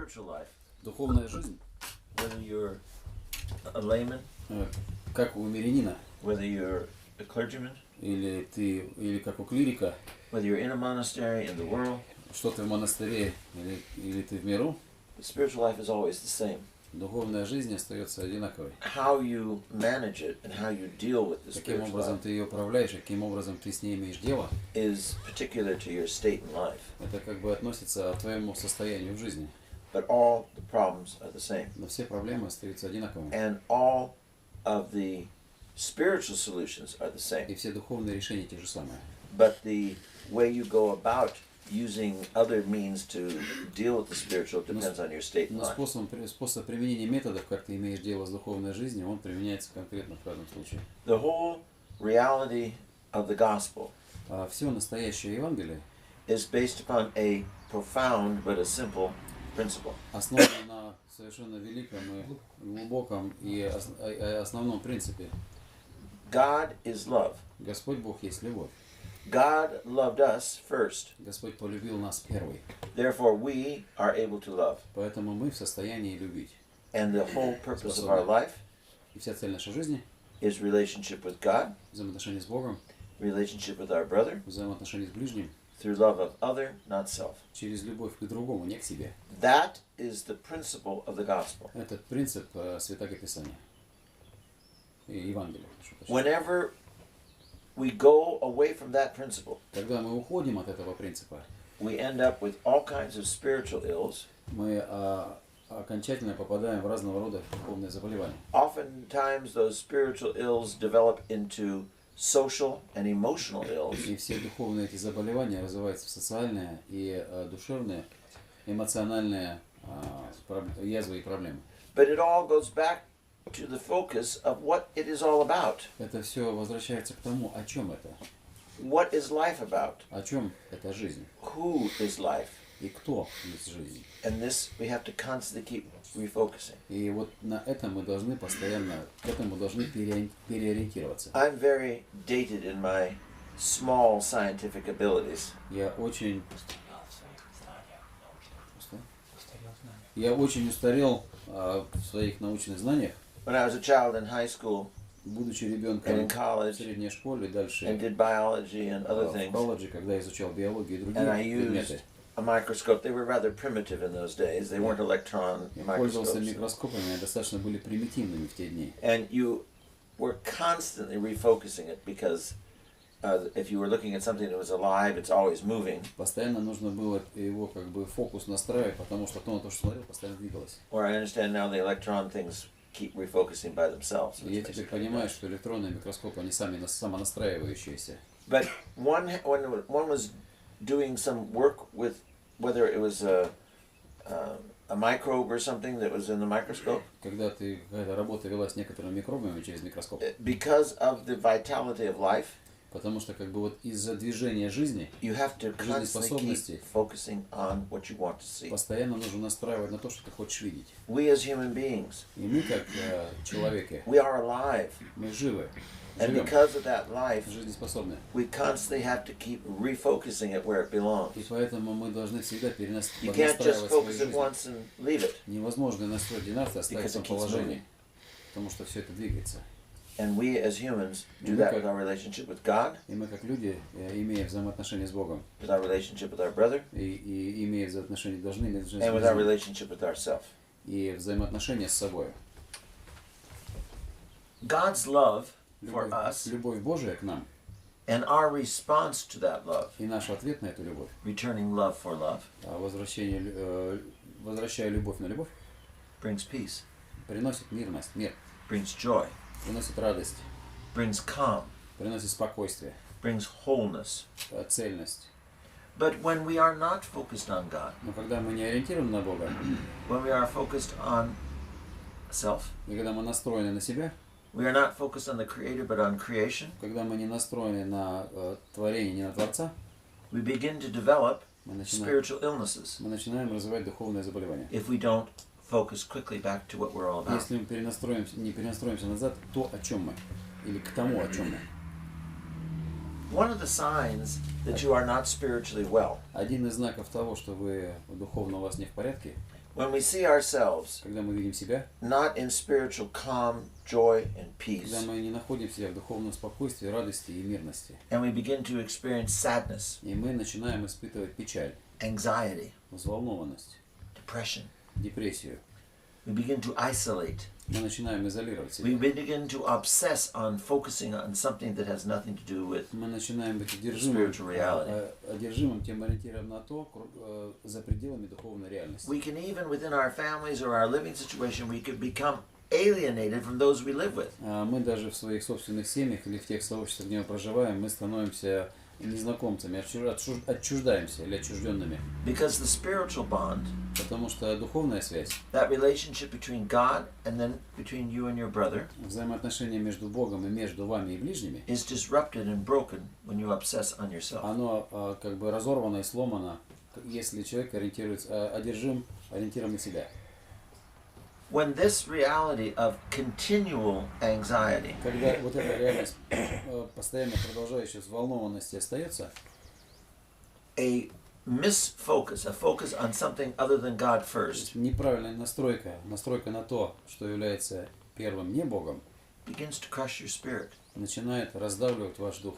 spiritual life, Духовная жизнь, whether you're a layman, как у мирянина, whether you're a clergyman, или как у клирика, whether you're in a monastery, in the world, что ты в монастыре или ты в миру, the spiritual life is always the same. духовная жизнь остается одинаковой. How you manage it and how you deal with the Каким spiritual образом life ты ее управляешь, каким образом ты с ней имеешь дело, is particular to your state in life. это как бы относится к твоему состоянию в жизни. But all the problems are the same. Но все проблемы остаются одинаковыми. And all of the spiritual solutions are the same. И все духовные решения те же самые. But the way you go about using other means to deal with the spiritual depends on your state in Но life. способ применения методов, как ты имеешь дело с духовной жизнью, он применяется конкретно в каждом случае. The whole reality of the gospel Все настоящее Евангелие is based upon a profound but a simple principle. основано на совершенно великом и глубоком и основном принципе. God is love. Господь Бог есть любовь. God loved us first. Господь полюбил нас первый. Therefore, we are able to love. Поэтому мы в состоянии любить. And the whole purpose of our life И вся цель нашей жизни is relationship with God, взаимоотношения с Богом, relationship with our brother, взаимоотношения с ближним, through love of other, not self. через любовь к другому, не к себе. That is the principle of the gospel. Этот принцип Святого Писания. И Евангелия. Whenever we go away from that principle, Когда мы уходим от этого принципа, we end up with all kinds of spiritual ills. мы окончательно попадаем в разного рода духовные заболевания. Oftentimes, those spiritual ills develop into social and emotional ills. И все духовные эти заболевания развиваются в социальные и душевные, эмоциональные язвы и проблемы. But it all goes back to the focus of what it is all about. Это все возвращается к тому, о чем это. What is life about? О чем эта жизнь? Who is life? И кто есть жизнь? And this we have to constantly keep refocusing. И вот на этом мы должны постоянно, к этому должны переориентироваться. I'm very dated in my small scientific abilities. Я очень устарел в своих научных знаниях. When I was a child in high school, Будучи and ребенком in в college, средней школе, дальше and did biology and other в things, колледже, когда изучал биологию и and I другие used предметы, a microscope. They were rather primitive in those days. They weren't electron я пользовался microscopes. микроскопами, они достаточно были примитивными в те дни. And you were constantly refocusing it because if you were looking at something that was alive, it's always moving. Постоянно нужно было его как бы фокус настраивать, потому что то, на то, что смотрел, постоянно двигалось. Or I understand now the electron things keep refocusing by themselves. И я теперь понимаю, что электронные микроскопы, они сами самонастраивающиеся. But when one was doing some work with, whether it was a microbe or something that was in the microscope, Когда какая-то работа велась с некоторыми микробами через микроскоп, because of the vitality of life, потому что как бы вот из-за движения жизни you have to constantly keep жизнеспособности focusing on what you want to see. постоянно нужно настраивать на то, что ты хочешь видеть. We as human beings, И мы как человеки, we are alive. мы живы, And живем, because of that life, жизнеспособны. we constantly have to keep refocusing it where it belongs. И поэтому мы должны всегда You can't just поднастраивать свою focus it жизнь. once and leave it. Невозможно настроить династию, оставить в Because том it keeps положении, потому что все это двигается. And we as humans do that with our relationship with God, И мы как люди, имея взаимоотношения с Богом, with our relationship with our brother, и имея взаимоотношения, должны иметь and with our взаимоотношения, relationship with ourselves. и взаимоотношения с собой. God's love for us Любовь Божия к нам and our response to that love, и наш ответ на эту любовь, returning love for love, возвращая любовь на любовь, brings peace, приносит мирность, мир, brings joy, приносит радость, brings calm, приносит спокойствие, brings wholeness. цельность. But when we are not focused on God, Но когда мы не ориентированы на Бога, when we are focused on self, и когда мы настроены на себя, we are not focused on the Creator but on creation, когда мы не настроены на творение, не на Творца, we begin to develop мы начинаем, spiritual illnesses мы начинаем развивать духовные заболевания. if we don't focus quickly back to what we're all about. Если мы не перенастроимся назад, то о чем мы, или к тому, о чем мы. One of the signs that you are not spiritually well Один из знаков того, что вы духовно у вас не в порядке, When we see ourselves когда мы видим себя, not in spiritual calm, joy, and когда peace, мы не находим себя в духовном спокойствии, радости и мирности, and we begin to experience sadness, и мы начинаем испытывать печаль, anxiety, взволнованность, depression, депрессию, we begin to isolate. мы начинаем изолировать We себя. begin to obsess on focusing on something that has nothing to do with Мы начинаем быть spiritual reality. одержимым тем ориентиром на то, за пределами духовной реальности. We can even within our families or our living situation, we could become alienated from those we live with. Мы даже в своих собственных семьях или в тех сообществах, где мы проживаем, мы становимся незнакомцами, отчуждаемся или отчужденными. Because the spiritual bond, Потому что духовная связь, that relationship between God and then between you and your brother, взаимоотношения между Богом и между вами и ближними, is disrupted and broken when you obsess on yourself. оно как бы разорвано и сломано, если человек ориентируется, одержим ориентиром на себя. When this reality of continual anxiety Когда вот эта реальность постоянно продолжающая взволнованности остается, a misfocus, a focus on something other than God то first, есть неправильная настройка на то, что является первым не Богом, begins to crush your spirit. начинает раздавливать ваш дух.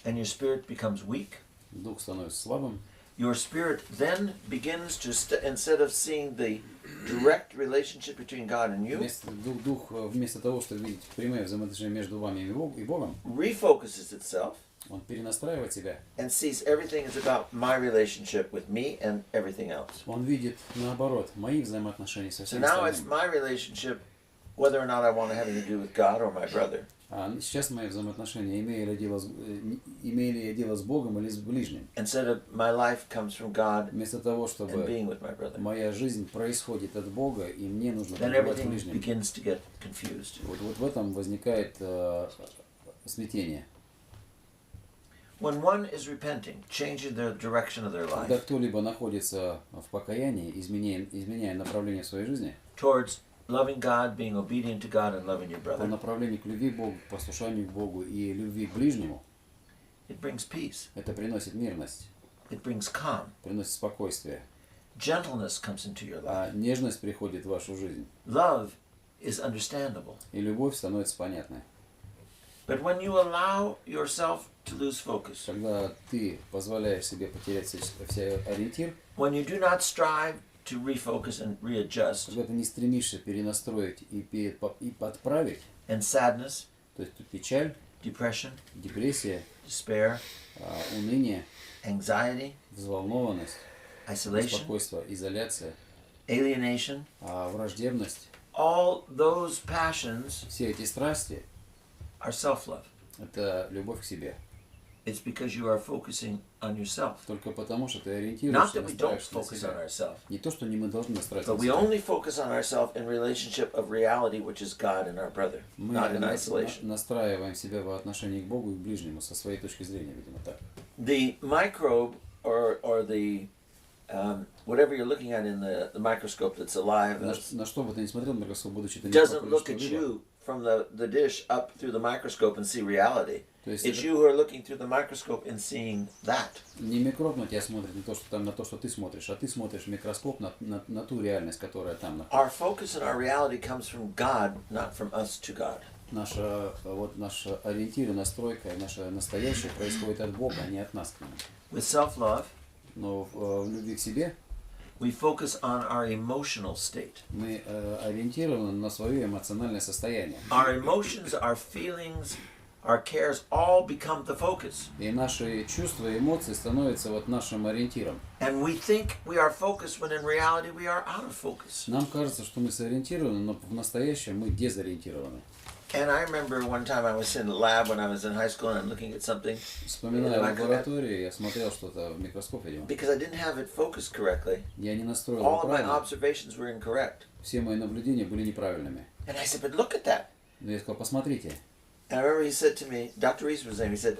And your spirit becomes weak. Дух становится слабым. Your spirit then begins to, instead of seeing the direct relationship between God and you, Дух вместо того, чтобы видеть прямые взаимоотношения между вами и Богом, refocuses itself он перенастраивает себя. and sees everything is about my relationship with me and everything else. Он видит, наоборот, мои взаимоотношения со So всеми now it's остальными. my relationship, whether or not I want to have anything to do with God or my brother. А сейчас мои взаимоотношения, имею ли я дело с Богом или с ближним. Instead of my life comes from God Вместо того, and чтобы being with my brother. моя жизнь происходит от Бога, и мне нужно Then пребывать everything ближним. begins to get confused. Вот в этом возникает смятение. When one is repenting, changing the direction of their Когда life кто-либо находится в покаянии, изменяя направление своей жизни, towards loving God, being obedient to God, and loving your по brother, направлению к любви к Богу, к послушанию к Богу и любви к ближнему, it brings peace. это приносит мирность, It brings calm. приносит спокойствие. Gentleness comes into your life. А нежность приходит в вашу жизнь, Love is understandable. и любовь становится понятной. But when you allow yourself to lose focus, Когда ты позволяешь себе потерять все ориентир, when you do not strive to refocus and readjust, когда ты не стремишься перенастроить и подправить, and sadness, то есть тут печаль, depression, депрессия, despair, уныние, anxiety, взволнованность, isolation, беспокойство, изоляция, alienation, враждебность, all those passions все эти страсти are self-love. – это любовь к себе. It's because you are focusing on yourself. Только потому, что ты Not ориентируешься, that we don't настраиваешься на focus on себя. ourselves, Не то, что не мы должны настраиваться but на we себя. only focus on ourselves in relationship of reality, which is God and our brother, Мы not in isolation. настраиваем себя в отношении к Богу и к ближнему со своей точки зрения, видимо, так. The microbe or the whatever you're looking at in the microscope that's alive На что бы ты ни смотрел, микроскоп, будучи ты не doesn't или look at что-либо. you from the dish up through the microscope and see reality. То есть It's это you who are looking through the microscope and seeing that. не микроб на тебя смотрит, не то, что там на то, что ты смотришь, а ты смотришь в микроскоп на ту реальность, которая там находится. Our focus and our reality comes from God, not from us to God. Наша ориентир и настройка, и наше настоящее происходит от Бога, а не от нас к нему. With self-love, Но в любви к себе we focus on our emotional state. мы ориентированы на свое эмоциональное состояние. Our emotions, our feelings, our cares all become the focus. И наши чувства и эмоции становятся вот нашим ориентиром. And we think we are focused when in reality we are out of focus. Нам кажется, что мы сориентированы, но в настоящем мы дезориентированы. And I remember one time I was in a lab when I was in high school and I'm looking at something Вспоминая лабораторию, я смотрел что-то в микроскоп, видимо. because I didn't have it focused correctly. Я не настроил All его of my правильно. observations were incorrect. Все мои наблюдения были неправильными. And I said, but look at that. Но я сказал, посмотрите. And I remember he said to me, Dr. Reese was his name, he said,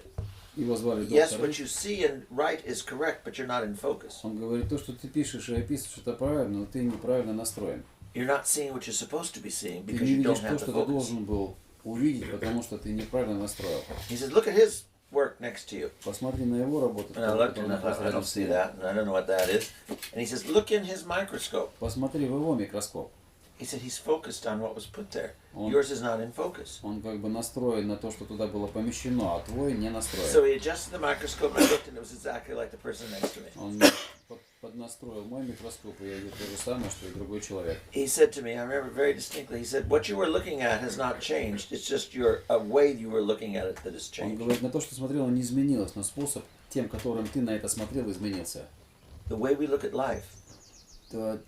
Его звали yes, доктор what Рис. you see and write is correct, but you're not in focus. Он говорит, то, что ты пишешь и описываешь, это правильно, но ты неправильно настроен. You're not seeing what you're supposed to be seeing Ты because не you видишь don't то, have the что ты focus. должен был увидеть, потому что ты неправильно настроил. He said, look at his work next to you. Посмотри на его работу, And I looked который and I thought, находится I рядом don't с see ним. that, and I don't know what that is. And he says, look in his microscope. Посмотри в его микроскоп. He said, he's focused on what was put there. Он, Yours is not in focus. он как бы настроен на то, что туда было помещено, а твой не настроен. So he adjusted the microscope, and I looked, and it was exactly like the person next to me. Он поднастроил мой микроскоп, и я вижу то же самое, что и другой человек. He said to me, I remember very distinctly, he said, what you were looking at has not changed. It's just your a way you were looking at it that has Он changed. говорит, на то, что смотрел, не изменилось, но способ тем, которым ты на это смотрел, изменился. The way we look at life,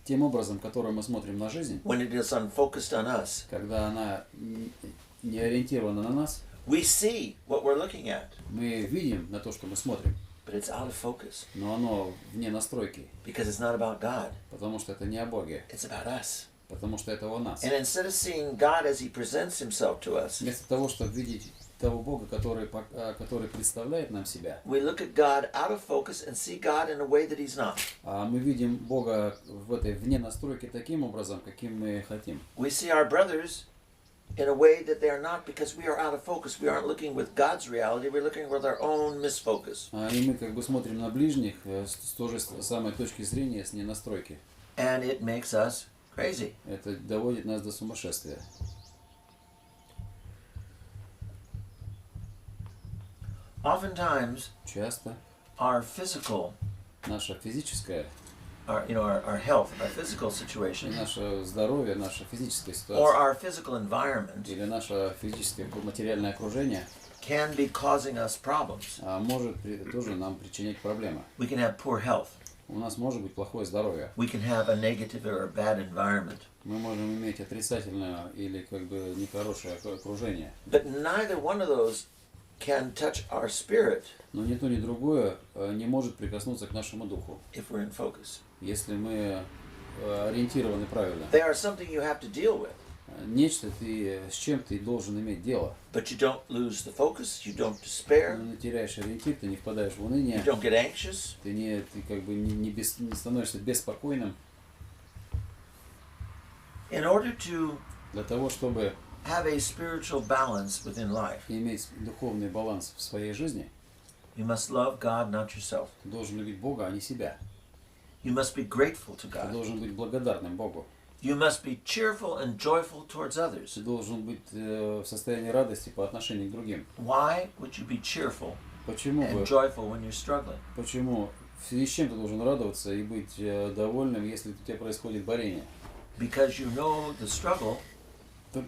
Тем образом, которым мы смотрим на жизнь, when it is unfocused on us, когда она не ориентирована на нас, we see what we're looking at, мы видим на то, что мы смотрим, but it's out of focus но оно вне настройки, because it's not about God. потому что это не о Боге, It's about us. потому что это о нас. And instead of seeing God as he presents himself to us, Вместо того, чтобы видеть того Бога, который представляет нам себя, we look at God out of focus and see God in a way that he's not. мы видим Бога в этой вне настройки таким образом, каким мы хотим. We see our brothers in a way that they are not because we are out of focus. We aren't looking with God's reality, we're looking with our own misfocus. И мы как бы смотрим на ближних с той же самой точки зрения, с ненастройки. And it makes us crazy. Это доводит нас до сумасшествия. Oftentimes, Часто our physical, наша физическая our health, our physical и situation, наше здоровье, наша физическая or ситуация our physical environment или наше физическое материальное окружение can be causing us problems. может тоже нам причинять проблемы. We can have poor health. У нас может быть плохое здоровье. We can have a negative or a bad environment. Мы можем иметь отрицательное или как бы нехорошее окружение. But neither one of those can touch our spirit Но ни то, ни другое не может прикоснуться к нашему духу, if we're in focus. если мы ориентированы правильно. They are something you have to deal with, Нечто с чем ты должен иметь дело. but you don't lose the focus, you don't Ты despair, не теряешь ориентир, ты не впадаешь в you уныние, don't get anxious. ты как бы не становишься беспокойным. In order to Для того, чтобы have a spiritual balance within life, иметь духовный баланс в своей жизни, you must love God, not yourself. ты должен любить Бога, а не себя. You must be grateful to Ты God. должен быть благодарным Богу. You must be cheerful and joyful towards others. Ты должен быть в состоянии радости по отношению к другим. Why would you be cheerful Почему and бы, joyful when you're struggling? почему в связи с чем ты должен радоваться и быть довольным, если у тебя происходит борение? Because you know the struggle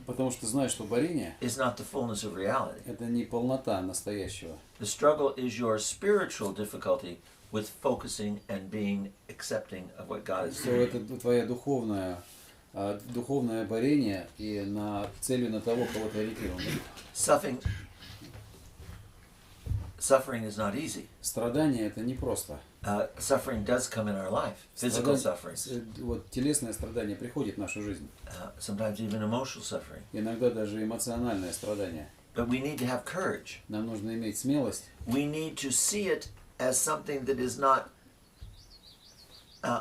Потому что ты знаешь, что борение is not the fullness of reality. – это не полнота настоящего. The struggle is your spiritual difficulty with focusing and being accepting of what God is Все doing. это твое духовное борение и целью на того, кого ты ориентирован. Suffering is not easy. Страдание – это непросто. Suffering does come in our life, physical suffering, Вот телесное страдание приходит в нашу жизнь. sometimes even emotional suffering. Иногда даже эмоциональное страдание. But we need to have courage. Нам нужно иметь смелость. We need to see it as something that is not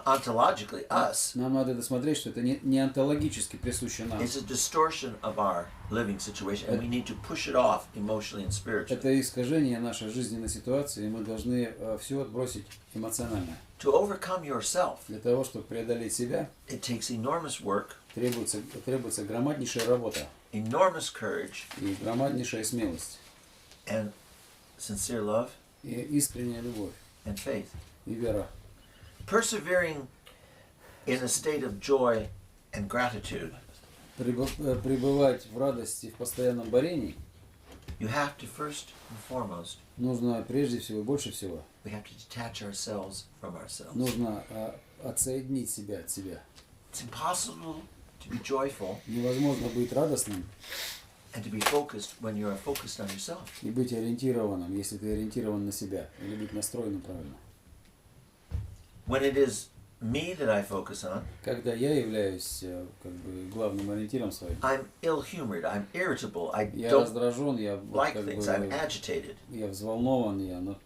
ontologically us. Нам надо досмотреть, что это не онтологически присуще нам. It's a distortion of our living situation, and we need to push it off emotionally and spiritually. Это искажение нашей жизненной ситуации, и мы должны все отбросить эмоционально. To overcome yourself, Для того, чтобы преодолеть себя, it takes enormous work, требуется громаднейшая работа enormous courage, и громаднейшая смелость, and sincere love и искренняя любовь, and faith. и вера. Persevering in a state of joy and gratitude, Пребывать в радости в постоянном борении you have to first and foremost, нужно прежде всего, больше всего, we have to detach ourselves from ourselves. нужно отсоединить себя от себя. It's impossible to be joyful Невозможно быть радостным and to be focused when you are focused on yourself. и быть ориентированным, если ты ориентирован на себя, или быть настроенным правильно. When it is me that I focus on, Когда я являюсь как бы главным ориентиром своим, I'm ill-humored, I'm irritable, I я don't раздражен, я like как things, I'm бы agitated. я взволнован,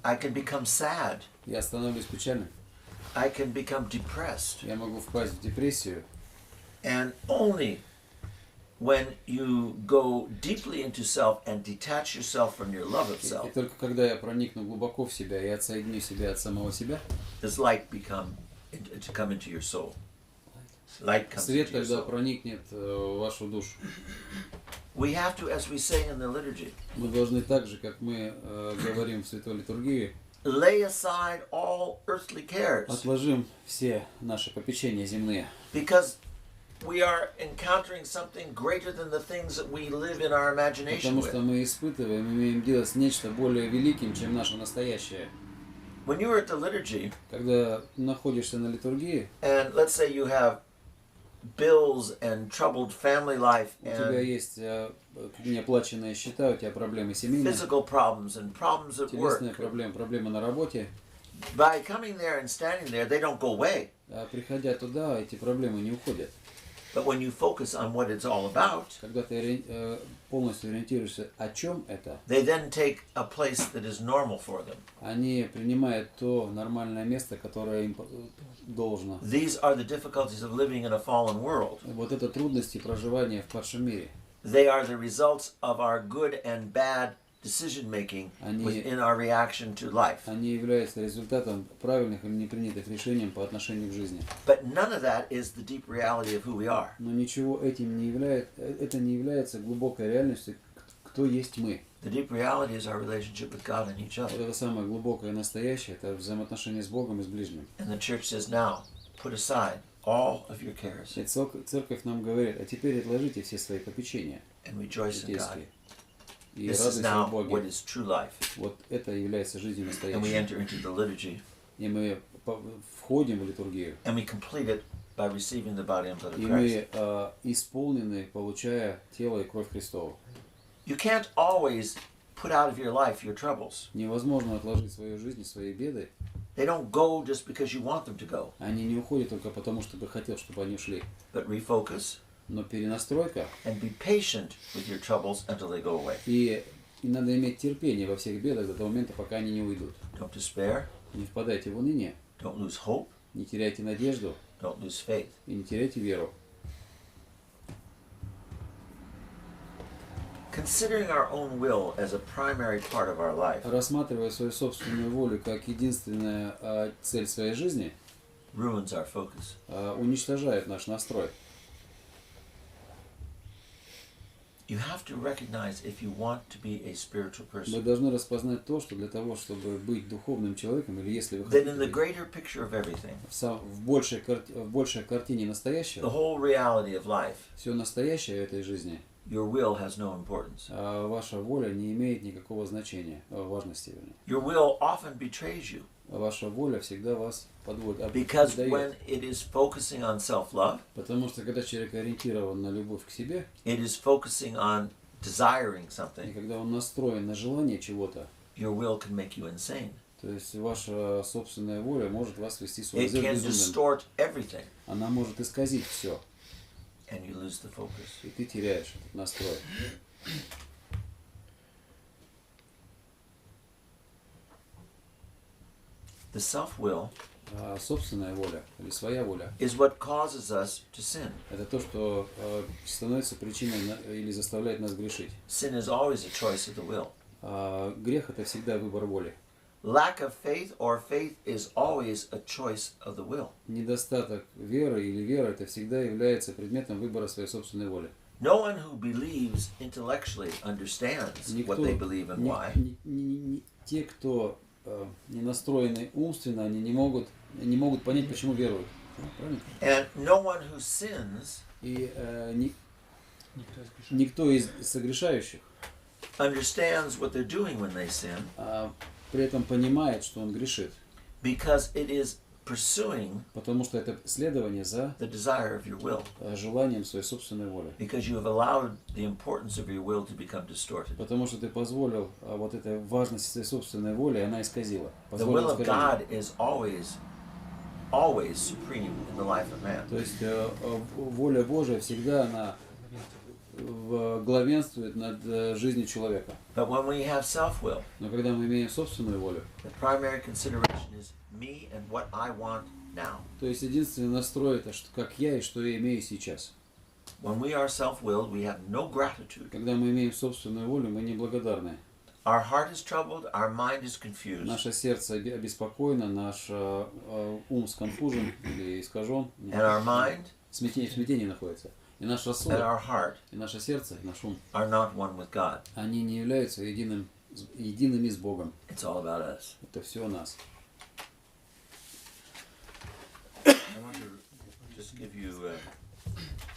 I can become sad. я становлюсь печальным, I can become depressed. я могу впасть в депрессию, And only when you go deeply into self and detach yourself from your love of И self, только когда я проникну глубоко в себя и отсоединю себя от самого себя, does light to come into your soul. Light comes свет into your тогда soul. проникнет в вашу душу. We have to, as we say in the liturgy, Мы должны так же, как мы говорим в Святой Литургии, lay aside all earthly cares, отложим все наши попечения земные. because we are encountering something greater than the things that we live in our imagination Потому что with. мы испытываем, имеем дело с нечто более великим, чем наше настоящее. When you are at the liturgy, Когда находишься на литургии, and let's say you have bills and troubled family life у тебя and есть неоплаченные счета, у тебя проблемы семейные, physical problems and problems at телесные work, проблемы, проблемы на работе. by coming there and standing there, they don't go away. А приходя туда, эти проблемы не уходят. But when you focus on what it's all about, Когда ты полностью ориентируешься, о чем это, they then take a place that is normal for them. они принимают то нормальное место, которое им должно. These are the difficulties of living in a fallen world. Вот это трудности проживания в падшем мире. They are the results of our good and bad decision making within our reaction to life. Они являются результатом правильных или непринятых решений по отношению к жизни. But none of that is the deep reality of who we are. Но ничего этим не является, это не является глубокой реальностью, кто есть мы. The deep reality is our relationship with God and each Вот other. это самое глубокое настоящее, это взаимоотношения с Богом и с ближним. And the church says, now, put aside all of your cares И церковь нам говорит, а теперь отложите все свои попечения and rejoice in God. житейские и This is радуйся now в what Боге. is true life. Вот это является жизнью And we настоящей. enter into the liturgy И мы входим в литургию. and we complete it by receiving the body and blood И of мы Christ. исполнены, получая тело и кровь Христову. You can't always put out of your life your troubles. Невозможно отложить свою жизнь, свои беды. They don't go just because you want them to go. Они не уходят только потому, что ты хотел, чтобы они ушли. But refocus Но перенастройка, and be patient with your troubles until they go away. и надо иметь терпение во всех бедах до того момента, пока они не уйдут. Don't despair. Не впадайте в уныние, Don't lose hope. не теряйте надежду Don't lose faith. и не теряйте веру. Considering our own will as a primary part of our life Рассматривая свою собственную волю как единственная цель своей жизни, ruins our focus. уничтожает наш настрой. You have to recognize if you want to be a spiritual Мы person, должны распознать то, что для того, чтобы быть духовным человеком, или если вы then хотите in the быть greater picture of everything, в большей картине the настоящего, whole reality of life, все настоящее этой жизни, your will has no importance. ваша воля не имеет никакого значения, важности, вернее. Your will often betrays you Ваша воля всегда вас подводит, because предает. when it is focusing on self-love, Потому что когда человек ориентирован на любовь к себе, it is focusing on desiring и something, когда он настроен на желание чего-то, your will can make you insane. то есть ваша собственная воля может вас вести в It суразет can безумным. distort everything, Она может исказить все, and you lose the focus. и ты теряешь этот настрой. The self-will А собственная воля или своя воля is what causes us to sin. – это то, что становится причиной или заставляет нас грешить. Sin is always a choice of the will. А грех – это всегда выбор воли. Lack of faith or faith is always a choice of the will. Недостаток веры или вера – это всегда является предметом выбора своей собственной воли. No one who believes intellectually understands what they believe and why. Те, кто не настроены умственно, они не могут понять, почему веруют. Правильно? And no one who sins И никто из согрешающих understands what they're doing when they sin, при этом понимает, что он грешит. because it is pursuing Потому что это следование за the desire of your will, желанием своей собственной воли. because you have allowed the importance of your will to become distorted. Потому что ты позволил вот этой важности своей собственной воли, она исказила. The will of God is always supreme in the life of man. То есть воля Божия всегда она главенствует над жизнью человека. But when we have self-will, Но когда мы имеем собственную волю, the primary consideration is me and what I want now. то есть единственный настрой это, что как я и что я имею сейчас. When we are self-willed, we have no gratitude. Когда мы имеем собственную волю, мы неблагодарны. Our heart is troubled, our mind is confused. Наше сердце обеспокоено, наш ум сконфужен или искажен. And our mind В смятении находится. И наш and рассудок, our heart и наше сердце, и наш ум, are not one with God. они не являются едиными с Богом. It's all about us. Это все о нас. I want to just give you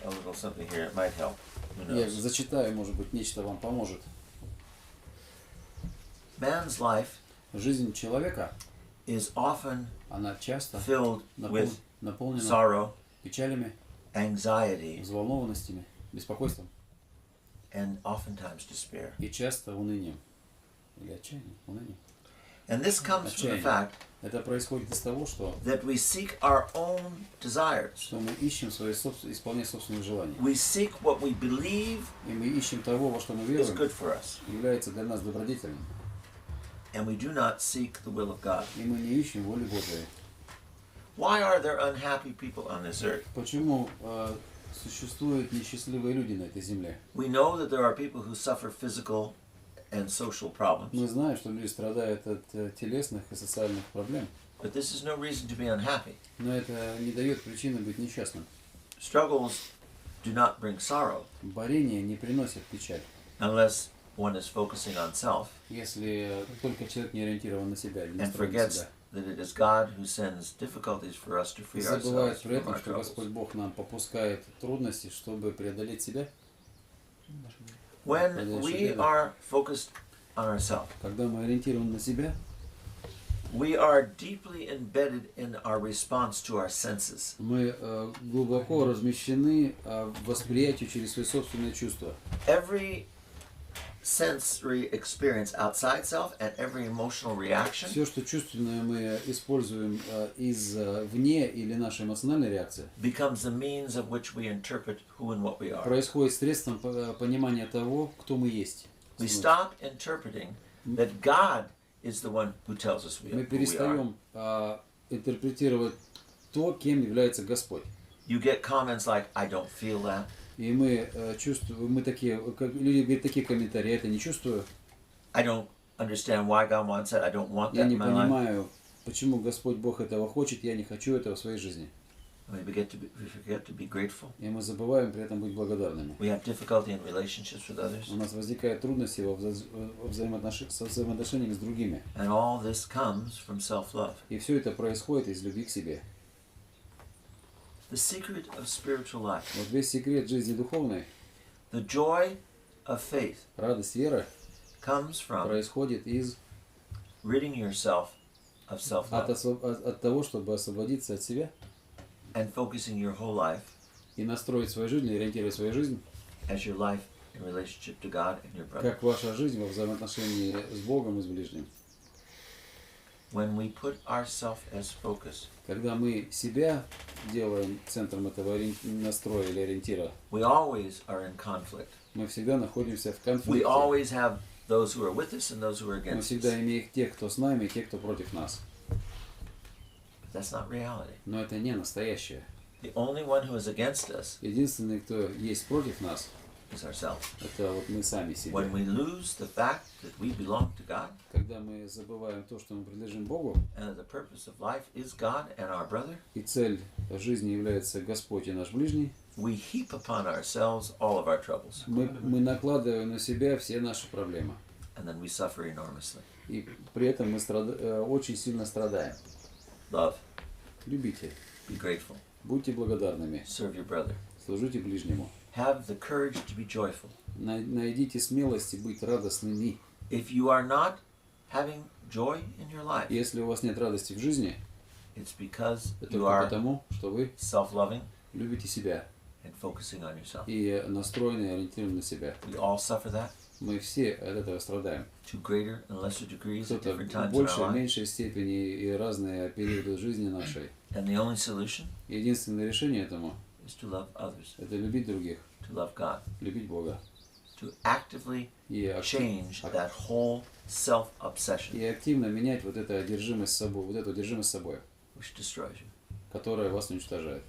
a little something here. It might help. Who Я knows? зачитаю, может быть, нечто вам поможет. Man's life Жизнь человека, is often она часто filled with наполнена sorrow, печалями, anxiety, взволнованностями, беспокойством and oftentimes despair. и часто унынием. Или отчаянием, унынием. And this comes from the Отчаяние. fact Это происходит из того, что that we seek our own desires. мы ищем исполнять собственные желания. We seek what we believe И мы ищем того, во что мы is веруем, good for us. является для нас добродетельным. And we do not seek the will of God. И мы не ищем воли Божией. Why are there unhappy people on this earth? Почему существуют несчастливые люди на этой земле? We know that there are people who suffer physical and social problems. Мы знаем, что люди страдают от телесных и социальных проблем, But this is no reason to be unhappy. но это не дает причины быть несчастным. Struggles do not bring sorrow Борение не приносит печаль, unless one is focusing on self если только человек не ориентирован на себя, не and настроен на forgets себя. that it is God who sends difficulties for us to И free забывает ourselves при from этом, our что Господь troubles. Бог нам попускает трудности, чтобы преодолеть себя. When we are focused on ourselves, Когда мы ориентированы на себя, we are deeply embedded in our response to our senses. мы глубоко размещены в восприятии через свои собственные чувства. Every sensory experience outside self and every emotional reaction Все, что чувственное мы используем извне или наша эмоциональная реакция, becomes the means of which we interpret who and what we are. происходит средством понимания того, кто мы есть. We stop interpreting that God is the one who tells us Мы who we are. перестаем интерпретировать то, кем является Господь. You get comments like, I don't feel that. И мы чувствуем, мы такие, люди говорят такие комментарии, я это не чувствую, I don't understand why God wants that. I don't want я that не in my life. понимаю, почему Господь Бог этого хочет, я не хочу этого в своей жизни. We forget to be grateful. И мы забываем при этом быть благодарными. We have difficulty in relationships with others. У нас возникают трудности во взаимоотношениях с другими. And all this comes from self-love. И все это происходит из любви к себе. The secret of spiritual life, Вот весь секрет жизни духовной, the joy of faith, радость веры, comes from происходит из ridding yourself of self-love от того, чтобы освободиться от себя and focusing your whole life и настроить свою жизнь, и ориентировать свою жизнь, as your life in relationship to God and your brother. как ваша жизнь во взаимоотношении с Богом и с ближним. When we put ourselves as focus, Когда мы себя делаем центром этого настроя или ориентира, we always are in conflict. мы всегда находимся в We конфликте. always have those who are with us and those who are Мы against us. всегда имеем тех, кто с нами, и тех, кто против нас. But that's not reality. Но это не настоящее. The only one who is against us Единственный, кто есть против нас, is ourselves. это вот мы сами себе. When we lose the fact that we belong to God Когда мы забываем то, что мы принадлежим Богу, and that the purpose of life is God and our brother, и цель жизни является Господь и наш ближний, we heap upon ourselves all of our troubles, мы накладываем на себя все наши проблемы. and then we suffer enormously. И при этом мы очень сильно страдаем. Love, Любите, be grateful, будьте благодарными, serve your brother. служите ближнему. Have the courage to be joyful. Найдите смелости быть радостными. If you are not having joy in your life, Если у вас нет радости в жизни, it's because это you только are потому, что вы self-loving любите себя and focusing on yourself. и настроены и ориентированы на себя. We all suffer that Мы все от этого страдаем. to greater and lesser degrees at Кто-то different в times in большей, our life. меньшей степени и разные периоды жизни нашей. And the only solution Единственное решение этому is to love others, – это любить других, to love God, любить Бога. to actively И change that whole self-obsession активно менять вот эту одержимость собой, which which destroys you. которая вас уничтожает.